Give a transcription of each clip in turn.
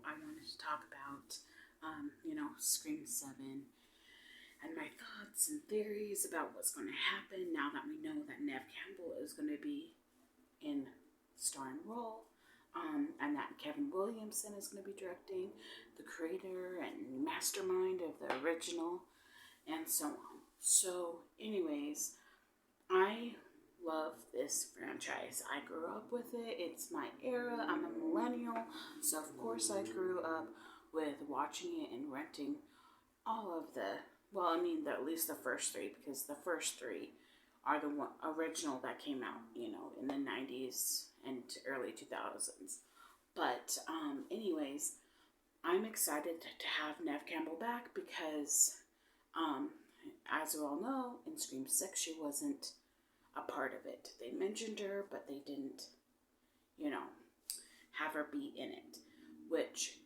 I wanted to talk about, Scream 7 and my thoughts and theories about what's going to happen now that we know that Neve Campbell is going to be in starring role, and that Kevin Williamson is going to be directing, the creator and mastermind of the original, and so on. So, anyways, I love this franchise. I grew up with it. It's my era. I'm a millennial. So, of course, I grew up with watching it and renting all of at least the first three, because the first three are the one original that came out, in the 90s and early 2000s. But, anyways, I'm excited to have Neve Campbell back because, as we all know, in Scream 6, she wasn't a part of it. They mentioned her, but they didn't, have her be in it. Which,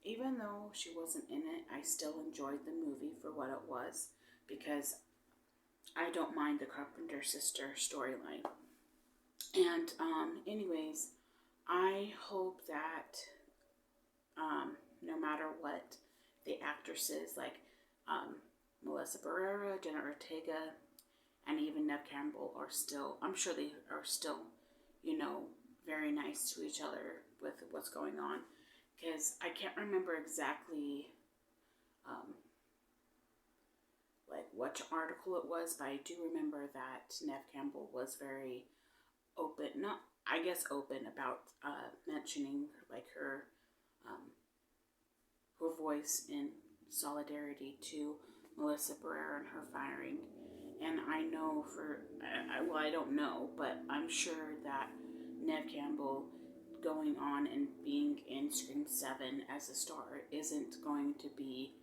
even though she wasn't in it, I still enjoyed the movie for what it was, because I don't mind the Carpenter sister storyline. And, anyways, I hope that, no matter what, the actresses like Melissa Barrera, Jenna Ortega, and even Neve Campbell I'm sure they are still, very nice to each other with what's going on. Because I can't remember exactly, which article it was, but I do remember that Neve Campbell was very open, open about mentioning her voice in solidarity to Melissa Barrera and her firing. And I know I don't know, but I'm sure that Neve Campbell going on and being in Scream 7 as a star isn't going to be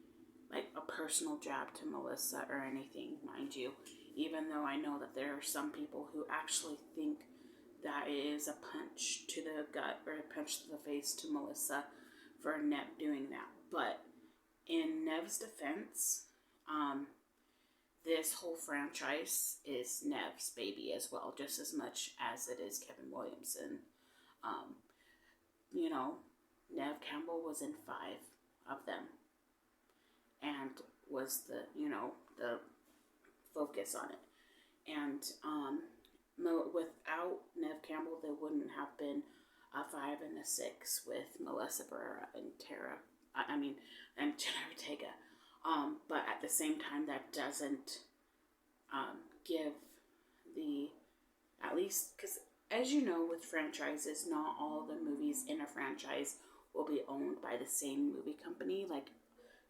like a personal jab to Melissa or anything, mind you. Even though I know that there are some people who actually think that it is a punch to the gut or a punch to the face to Melissa for Neve doing that. But in Neve's defense, this whole franchise is Neve's baby as well, just as much as it is Kevin Williamson. Neve Campbell was in 5 of them and was the focus on it. And without Neve Campbell, there wouldn't have been a 5 and a 6 with Melissa Barrera and and Jenna Ortega. But at the same time, that doesn't give at least, because as you know, with franchises, not all the movies in a franchise will be owned by the same movie company. Like,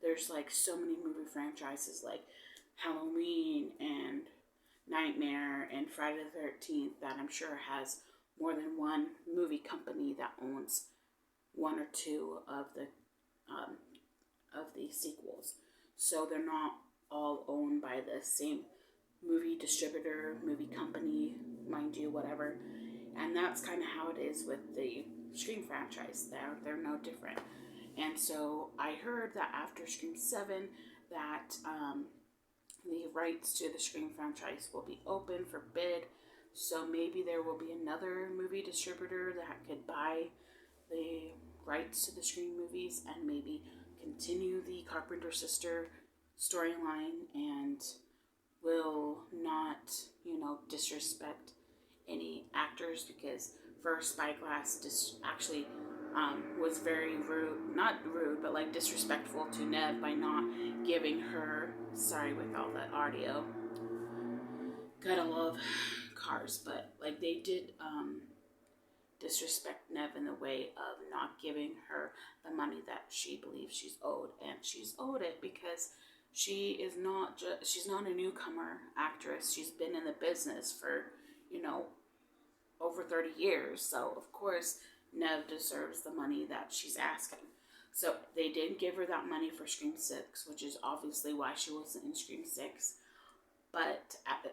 there's so many movie franchises like Halloween and Nightmare and Friday the 13th that I'm sure has more than one movie company that owns 1 or 2 of the sequels. So they're not all owned by the same movie distributor, movie company, mind you, whatever. And that's kind of how it is with the Scream franchise. They're no different. And so I heard that after Scream 7 that the rights to the Scream franchise will be open for bid. So maybe there will be another movie distributor that could buy the rights to the Scream movies and maybe continue the Carpenter sister storyline and will not, disrespect any actors, because first Spyglass actually was very not rude, but disrespectful to Neve by not giving her, sorry with all the audio, gotta love cars, but they did disrespect Neve in the way of not giving her the money that she believes she's owed, and she's owed it because she's not a newcomer actress. She's been in the business for over 30 years, so of course Neve deserves the money that she's asking. So they did give her that money for Scream 6, which is obviously why she wasn't in Scream 6.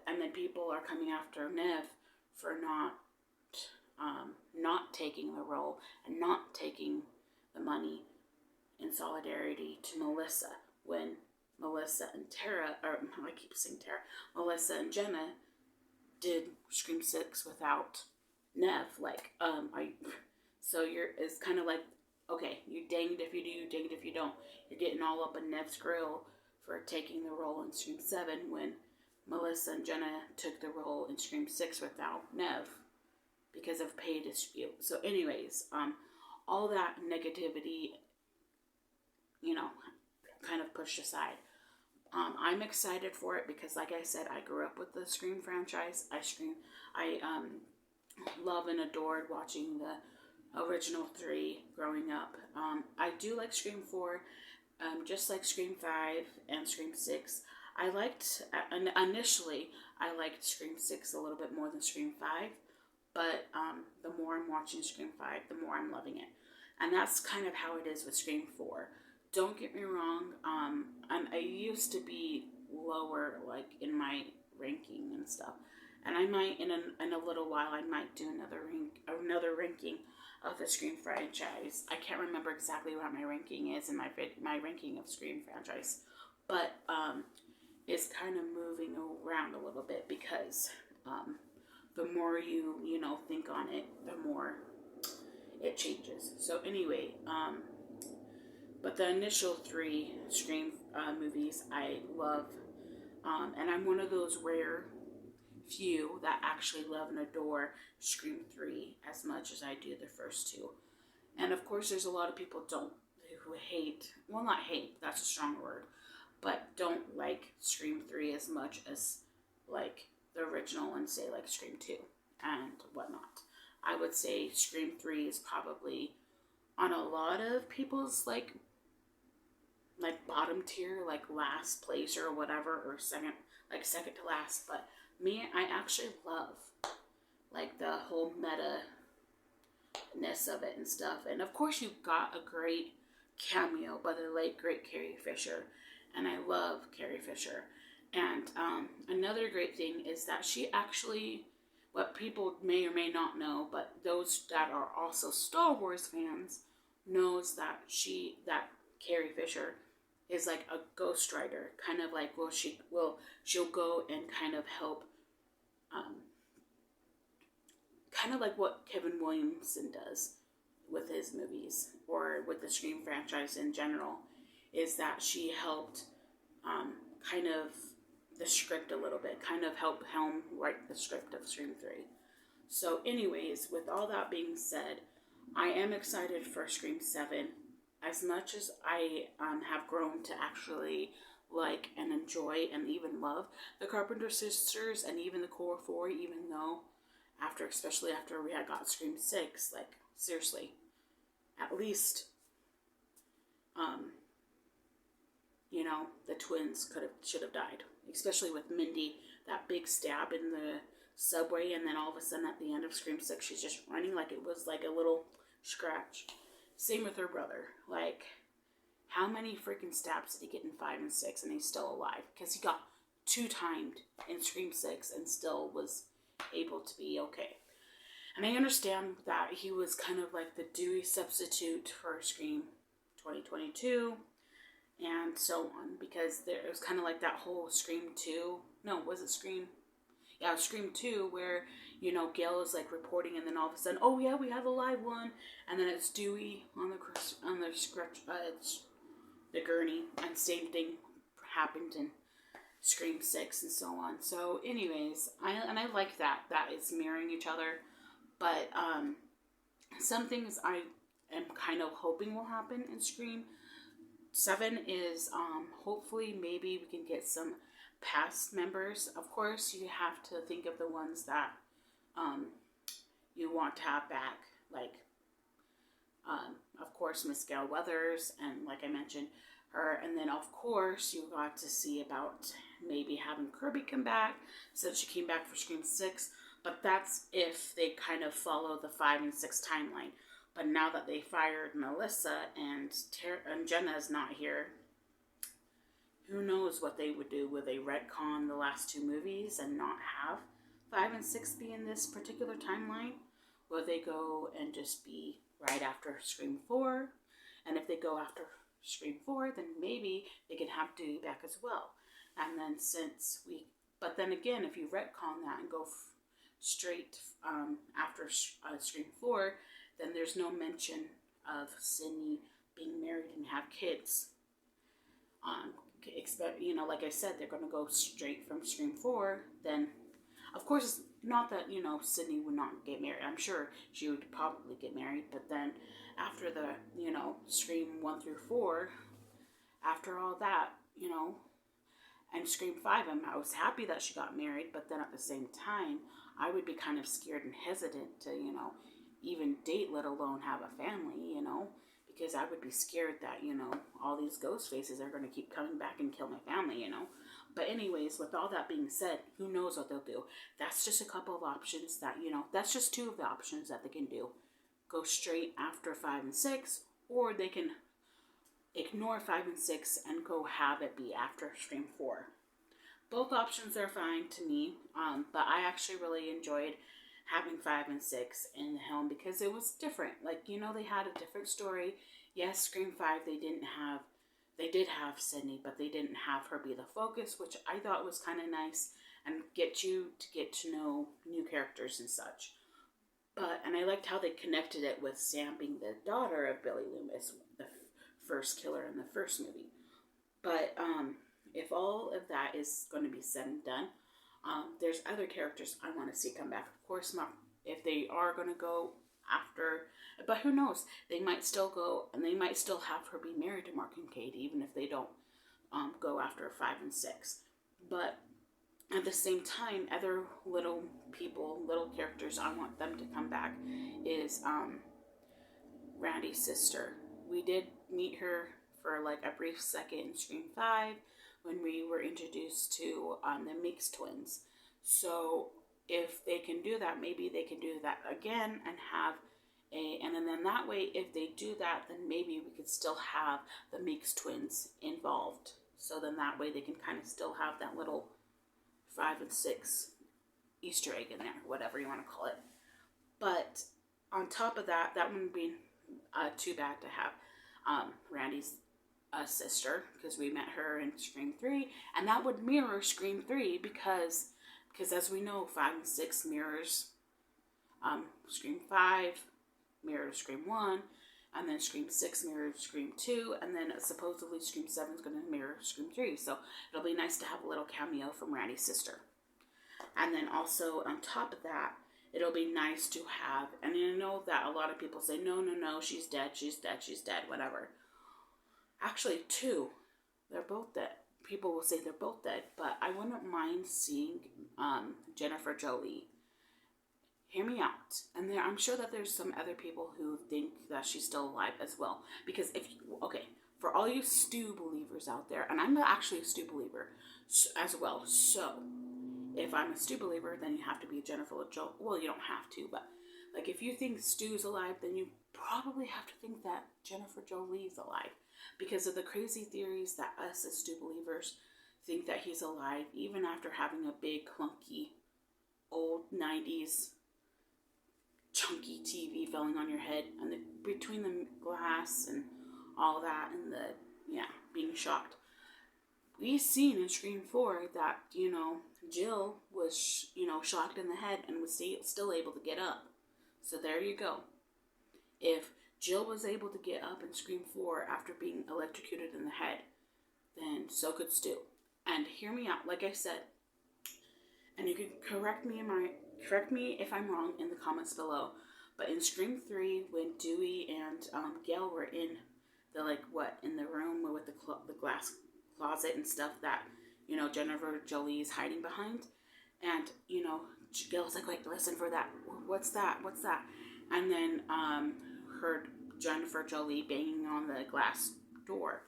And then people are coming after Neve for not taking the role and not taking the money in solidarity to Melissa, when Melissa and Melissa and Jenna did Scream 6 without Neve. It's kind of like, okay, you danged if you do, you danged if you don't. You're getting all up in Nev's grill for taking the role in Scream 7 when Melissa and Jenna took the role in Scream 6 without Nev because of pay dispute. So anyways, all that negativity, you know, kind of pushed aside. I'm excited for it because, like I said, I grew up with the Scream franchise. I love and adored watching the original 3 growing up. I do like Scream 4, just like Scream 5 and Scream 6. Initially, I liked Scream 6 a little bit more than Scream 5, but the more I'm watching Scream 5, the more I'm loving it. And that's kind of how it is with Scream 4. Don't get me wrong, I used to be lower, like, in my ranking and stuff. And I might, in a little while, I might do another ranking of the Scream franchise. I can't remember exactly what my ranking is in my ranking of Scream franchise. But it's kind of moving around a little bit because the more you think on it, the more it changes. So anyway, but the initial 3 Scream movies I love, and I'm one of those rare few that actually love and adore Scream 3 as much as I do the first 2. And of course, there's a lot of people who hate, well, not hate, that's a strong word, but don't like Scream 3 as much as like the original and say like Scream 2 and whatnot. I would say Scream 3 is probably on a lot of people's like bottom tier, like last place or whatever, or second to last. But me, I actually love like the whole meta-ness of it and stuff. And of course, you got a great cameo by the late great Carrie Fisher, and I love Carrie Fisher. And another great thing is that she actually, what people may or may not know, but those that are also Star Wars fans knows that Carrie Fisher is like a ghostwriter, kind of like she'll go and kind of help, kind of like what Kevin Williamson does with his movies or with the Scream franchise in general, is that she helped kind of the script a little bit, kind of help helm write the script of Scream 3. So anyways, with all that being said, I am excited for Scream 7. As much as I have grown to actually like and enjoy and even love the Carpenter Sisters and even the Core 4, even though especially after we had got Scream 6, like seriously, at least, the twins should have died, especially with Mindy, that big stab in the subway, and then all of a sudden at the end of Scream 6, she's just running like it was like a little scratch. Same with her brother. Like, how many freaking stabs did he get in 5 and 6 and he's still alive? Because he got 2 timed in Scream 6 and still was able to be okay. And I understand that he was kind of like the Dewey substitute for Scream 2022 and so on, because it was kind of like that whole Scream 2. No, was it Scream? Yeah, Scream 2, where, Gail is like reporting, and then all of a sudden, oh yeah, we have a live one, and then it's Dewey on the script, it's the gurney, and same thing happened in Scream 6 and so on. So anyways, I like that it's mirroring each other, but some things I am kind of hoping will happen in Scream 7 is hopefully maybe we can get some past members. Of course, you have to think of the ones that you want to have back, like of course Miss Gail Weathers, and like I mentioned her, and then of course you got to see about maybe having Kirby come back, since she came back for Scream 6, but that's if they kind of follow the 5 and 6 timeline. But now that they fired Melissa and Jenna's not here, who knows what they would do? Would they retcon the last 2 movies and not have 5 and 6 be in this particular timeline? Will they go and just be right after Scream 4? And if they go after Scream 4, then maybe they could have Dewey back as well. And then but then again, if you retcon that and go straight after Scream 4, then there's no mention of Sydney being married and have kids. Expect, you know, like I said, they're going to go straight from Scream 4. Then, of course, not that, you know, Sydney would not get married. I'm sure she would probably get married. But then after the, you know, Scream 1 through 4, after all that, you know, and Scream 5, I was happy that she got married. But then at the same time, I would be kind of scared and hesitant to, you know, even date, let alone have a family, you know, because I would be scared that, you know, all these ghost faces are going to keep coming back and kill my family, you know. But anyways, with all that being said, who knows what they'll do. That's just a couple of options that, you know, that's just 2 of the options that they can do. Go straight after 5 and 6, or they can ignore 5 and 6 and go have it be after Scream 4. Both options are fine to me, but I actually really enjoyed having 5 and 6 in the helm because it was different. Like, you know, they had a different story. Yes, Scream 5, they did have Sydney, but they didn't have her be the focus, which I thought was kind of nice and get to know new characters and such. And I liked how they connected it with Sam being the daughter of Billy Loomis, the first killer in the first movie. But if all of that is going to be said and done, there's other characters I want to see come back. Of course, not if they are going to go after, but who knows? They might still go, and they might still have her be married to Mark and Kate, even if they don't go after 5 and 6. But at the same time, other little characters I want them to come back is Randy's sister. We did meet her for like a brief second in Scream 5 when we were introduced to the Meeks twins. So if they can do that, maybe they can do that again and have and then that way, if they do that, then maybe we could still have the Meeks twins involved. So then that way they can kind of still have that little 5 and 6 Easter egg in there, whatever you want to call it. But on top of that, that wouldn't be too bad to have Randy's sister, because we met her in Scream 3, and that would mirror Scream 3 because as we know, 5 and 6 mirrors Scream 5, mirrors Scream 1, and then Scream 6 mirrors Scream 2, and then supposedly Scream 7 is going to mirror Scream 3, so it'll be nice to have a little cameo from Randy's sister. And then also, on top of that, it'll be nice to have, and I know that a lot of people say, no, she's dead, whatever. Actually, 2, they're both dead. People will say they're both dead, but I wouldn't mind seeing Jennifer Jolie. Hear me out. And I'm sure that there's some other people who think that she's still alive as well. Because for all you Stu believers out there, and I'm actually a Stu believer as well, so if I'm a Stu believer, then you have to be a Jennifer Jolie. Well, you don't have to, but like if you think Stu's alive, then you probably have to think that Jennifer Jolie's alive. Because of the crazy theories that us as Stu believers think that he's alive, even after having a big, clunky, old 90s chunky TV falling on your head, and between the glass and all that, and being shocked. We've seen in Scream 4 that, Jill was, shocked in the head and was still able to get up. So there you go. If Jill was able to get up in Scream 4 after being electrocuted in the head, then so could Stu. And hear me out, like I said, and you can correct me if I'm wrong in the comments below, but in Scream 3, when Dewey and Gail were in in the room with the glass closet and stuff that, Jennifer Jolie is hiding behind, and, Gail's like, wait, listen for that, what's that, and then heard Jennifer Jolie banging on the glass door.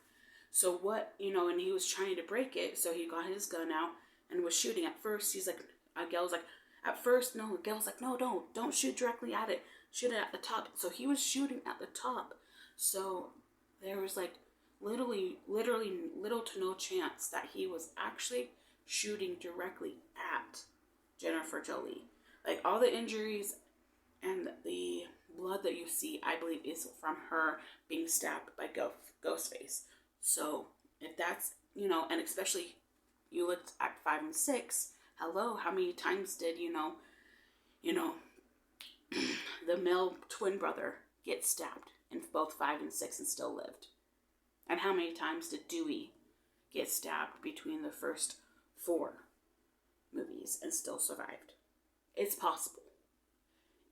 So what, and he was trying to break it, so he got his gun out and was shooting. At first, he's like, Gail's like, Gail's like, no, don't shoot directly at it. Shoot it at the top. So he was shooting at the top. So there was like literally little to no chance that he was actually shooting directly at Jennifer Jolie. Like all the injuries and the blood that you see, I believe, is from her being stabbed by Ghostface. So if that's, and especially you looked at 5 and 6, hello, how many times did, the male twin brother get stabbed in both 5 and 6 and still lived? And how many times did Dewey get stabbed between the first 4 movies and still survived? It's possible.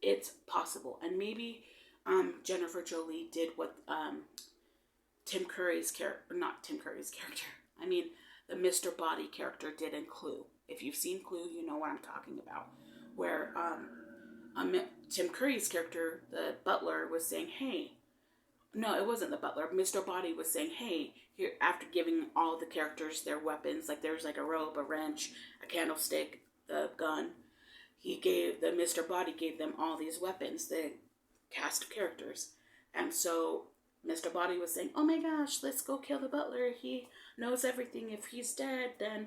It's possible. And maybe Jennifer Jolie did what Tim Curry's character, not Tim Curry's character, I mean the Mr. Body character did in Clue. If you've seen Clue, you know what I'm talking about. Where Tim Curry's character, the butler, was saying, hey, no, it wasn't the butler. Mr. Body was saying, hey, here, after giving all the characters their weapons, like there was like a rope, a wrench, a candlestick, the gun. The Mr. Body gave them all these weapons, the cast of characters. And so Mr. Body was saying, oh my gosh, let's go kill the butler. He knows everything. If he's dead, then,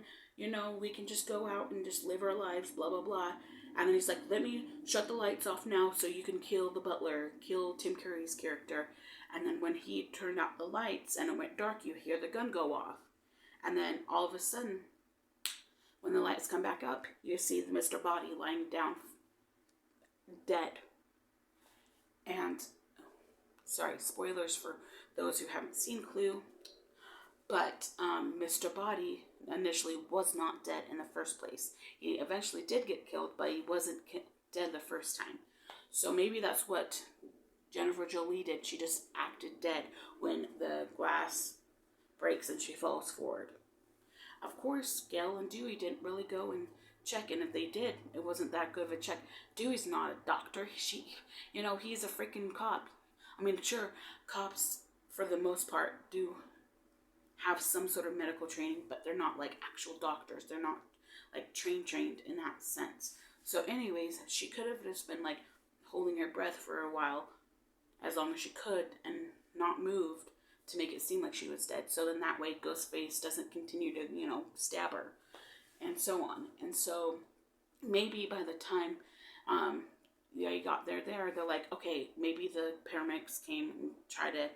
we can just go out and just live our lives, blah, blah, blah. And then he's like, let me shut the lights off now so you can kill the butler, kill Tim Curry's character. And then when he turned out the lights and it went dark, you hear the gun go off. And then all of a sudden, when the lights come back up, you see the Mr. Body lying down dead. And, sorry, spoilers for those who haven't seen Clue. But Mr. Body initially was not dead in the first place. He eventually did get killed, but he wasn't dead the first time. So maybe that's what Jennifer Jolie did. She just acted dead when the glass breaks and she falls forward. Of course, Gail and Dewey didn't really go and check, and if they did, it wasn't that good of a check. Dewey's not a doctor. He's a freaking cop. I mean, sure, cops, for the most part, do have some sort of medical training, but they're not like actual doctors. They're not like trained in that sense. So anyways, she could have just been like holding her breath for a while, as long as she could, and not moved to make it seem like she was dead. So then that way Ghostface doesn't continue to, stab her and so on. And so maybe by the time you got there, they're like, okay, maybe the paramedics came and tried to,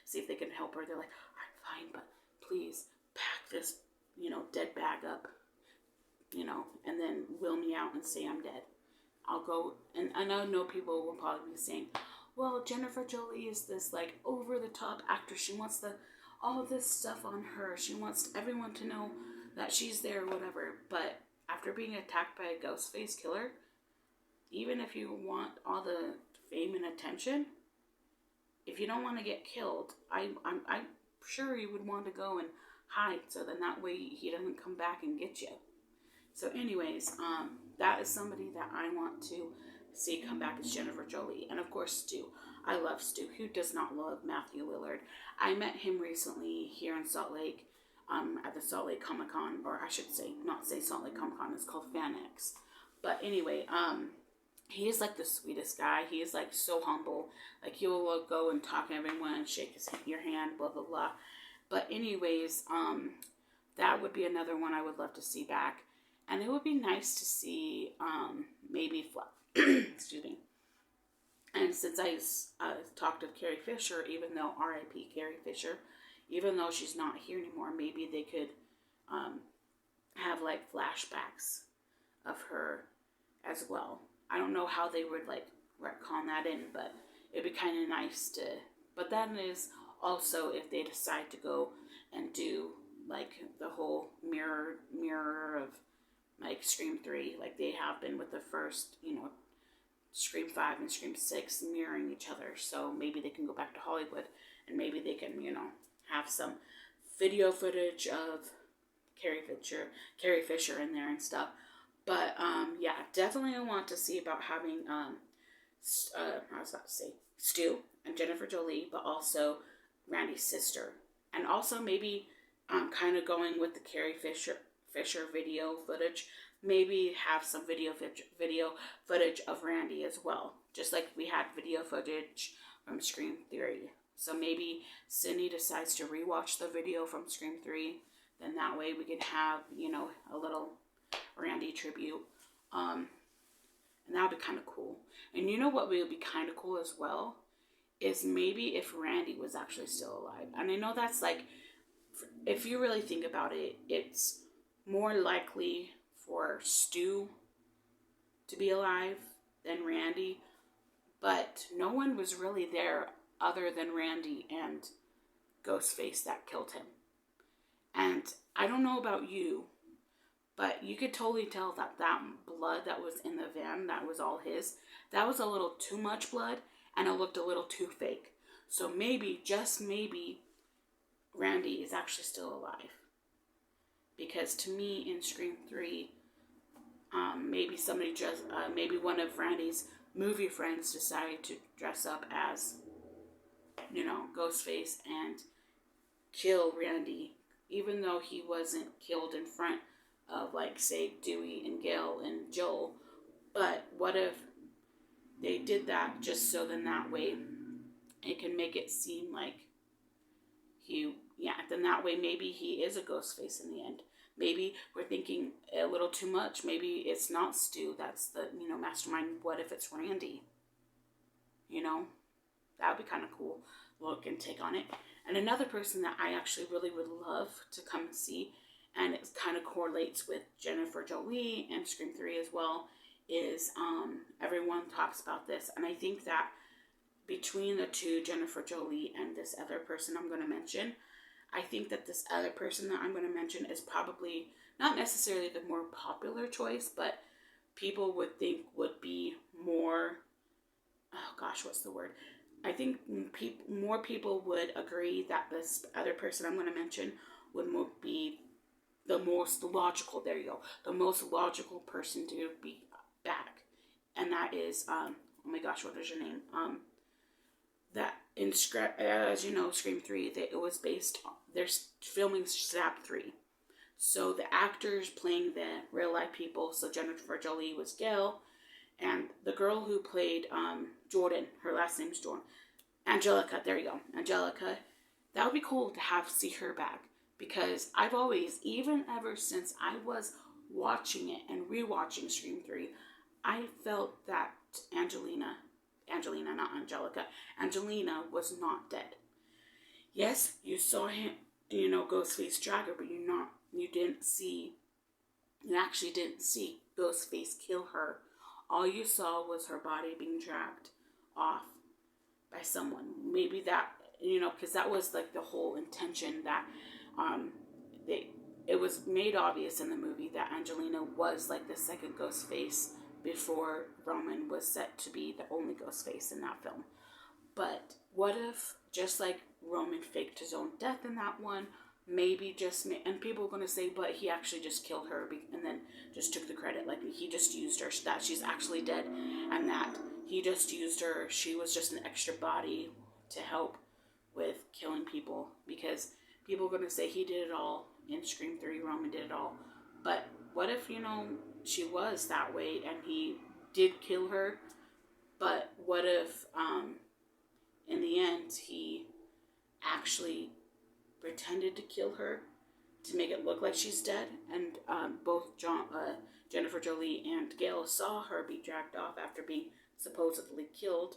see if they could help her. They're like, all right, fine, but please pack this, dead bag up, and then wheel me out and say I'm dead. I'll go, and I know people will probably be saying, well, Jennifer Jolie is this like over-the-top actress. She wants all of this stuff on her. She wants everyone to know that she's there or whatever. But after being attacked by a Ghostface killer, even if you want all the fame and attention, if you don't want to get killed, I'm sure you would want to go and hide, so then that way he doesn't come back and get you. So anyways, that is somebody that I want to see come back as Jennifer Jolie. And of course Stu. I love Stu. Who does not love Matthew Lillard? I met him recently here in Salt Lake, at the Salt Lake Comic Con, or I should say, not say Salt Lake Comic Con, it's called FanX. But anyway, he is like the sweetest guy. He is like so humble. Like he will go and talk to everyone, shake your hand, blah blah blah. But anyways, that would be another one I would love to see back. And it would be nice to see maybe excuse me. And since I talked of Carrie Fisher, even though R.I.P. Carrie Fisher, even though she's not here anymore, maybe they could have like flashbacks of her as well. I don't know how they would like retcon that in, but it'd be kind of nice to. But that is also if they decide to go and do like the whole mirror of like Scream 3, like they have been with the first, Scream 5 and Scream 6 mirroring each other. So maybe they can go back to Hollywood and maybe they can, have some video footage of Carrie Fisher in there and stuff. But yeah, definitely I want to see about having I was about to say Stu and Jennifer Jolie, but also Randy's sister, and also maybe kind of going with the Carrie Fisher video footage. Maybe have some video footage of Randy as well, just like we had video footage from Scream 3. So maybe Sydney decides to rewatch the video from Scream 3. Then that way we could have, a little Randy tribute. And that would be kind of cool. And you know what would be kind of cool as well? Is maybe if Randy was actually still alive. And I know that's like, if you really think about it, it's more likely for Stu to be alive than Randy. But no one was really there other than Randy and Ghostface that killed him. And I don't know about you, but you could totally tell that that blood that was in the van, that was all his, that was a little too much blood, and it looked a little too fake. So maybe, just maybe, Randy is actually still alive. Because to me, in Scream 3, maybe somebody just, maybe one of Randy's movie friends decided to dress up as, Ghostface and kill Randy, even though he wasn't killed in front of, like, say, Dewey and Gail and Joel. But what if they did that just so then that way it can make it seem like then that way maybe he is a ghost face in the end. Maybe we're thinking a little too much. Maybe it's not Stu that's the, mastermind. What if it's Randy? That would be kind of cool look and take on it. And another person that I actually really would love to come see, and it kind of correlates with Jennifer Jolie and Scream 3 as well, is everyone talks about this. And I think that between the two, Jennifer Jolie and this other person I'm going to mention, I think that this other person that I'm going to mention is probably not necessarily the more popular choice, but people would think would be more, what's the word? I think more people would agree that this other person I'm going to mention would be the most logical, there you go, the most logical person to be back. And that is, oh my gosh, what is your name? That in as you know, Scream 3, it was based on, they're filming Stab 3. So the actors playing the real life people, so Jennifer Jolie was Gail, and the girl who played Jordan, her last name's Jordan, Angelica, there you go, Angelica, that would be cool to see her back, because I've always, even ever since I was watching it and rewatching Scream 3, I felt that Angelina, not Angelica, Angelina was not dead. Yes, you saw him, Ghostface drag her, but you actually didn't see Ghostface kill her. All you saw was her body being dragged off by someone. Maybe that, because that was like the whole intention that it was made obvious in the movie that Angelina was like the second Ghostface before Roman was set to be the only Ghostface in that film. But what if, just like Roman faked his own death in that one, maybe and people are going to say, but he actually just killed her and then just took the credit, like he just used her, that she's actually dead, and that he just used her, she was just an extra body to help with killing people, because people are going to say he did it all in Scream 3, Roman did it all. But what if, she was that way and he did kill her, but what if in the end he actually pretended to kill her to make it look like she's dead, and both Jennifer Jolie and Gail saw her be dragged off after being supposedly killed,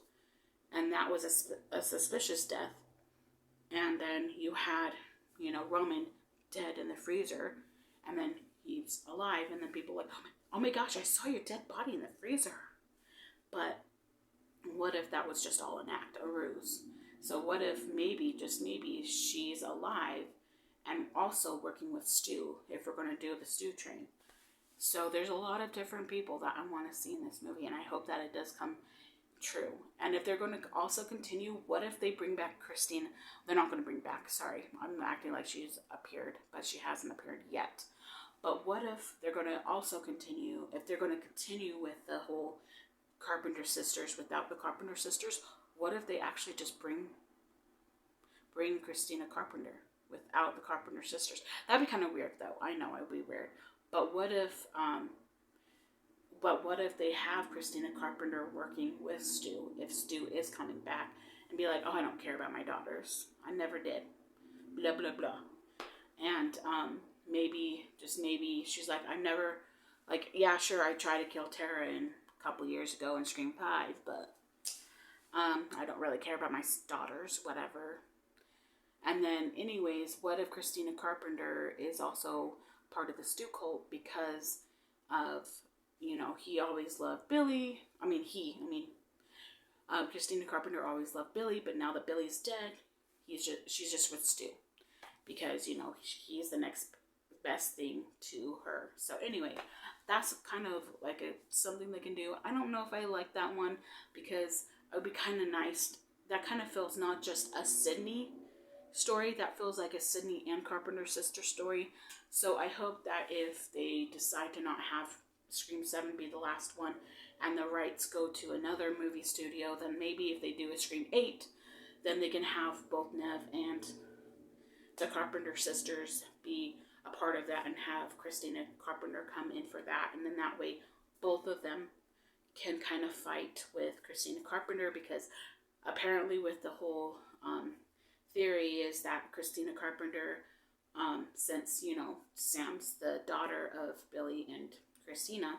and that was a suspicious death. And then you had, Roman dead in the freezer, and then he's alive, and then people are like, oh my gosh, I saw your dead body in the freezer. But what if that was just all an act, a ruse? So what if maybe, just maybe, she's alive and also working with Stu, if we're going to do the Stu train. So there's a lot of different people that I want to see in this movie, and I hope that it does come true. And if they're going to also continue, what if they bring back Christine? They're not going to bring back, sorry, I'm acting like she's appeared, but she hasn't appeared yet. But what if they're going to also continue, if they're going to continue with the whole Carpenter sisters without the Carpenter sisters, what if they actually just bring Christina Carpenter without the Carpenter sisters? That'd be kind of weird, though. I know it would be weird. But what if they have Christina Carpenter working with Stu, if Stu is coming back, and be like, oh, I don't care about my daughters. I never did. Blah, blah, blah. And maybe, just maybe, she's like, I never, like, yeah, sure, I tried to kill Tara a couple years ago in Scream 5, but I don't really care about my daughters, whatever. And then, anyways, what if Christina Carpenter is also part of the Stu cult because of, he always loved Billy. Christina Carpenter always loved Billy, but now that Billy's dead, she's just with Stu because, you know, he's the next best thing to her. So anyway, that's kind of like something they can do. I don't know if I like that one because it would be kind of nice. That kind of feels not just a Sydney story, that feels like a Sydney and Carpenter sister story. So I hope that if they decide to not have Scream 7 be the last one and the rights go to another movie studio, then maybe if they do a Scream 8, then they can have both Neve and the Carpenter sisters be a part of that and have Christina Carpenter come in for that. And then that way both of them can kind of fight with Christina Carpenter, because apparently with the whole theory is that Christina Carpenter, since, you know, Sam's the daughter of Billy and Christina,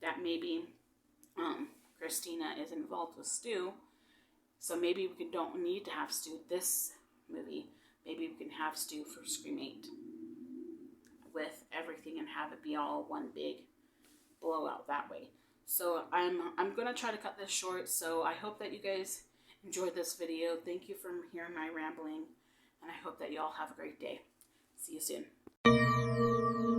that maybe Christina is involved with Stu. So maybe we don't need to have Stu this movie. Maybe we can have Stu for Scream 8 with everything and have it be all one big blowout that way. So I'm going to try to cut this short. So I hope that you guys enjoyed this video. Thank you for hearing my rambling, and I hope that you all have a great day. See you soon.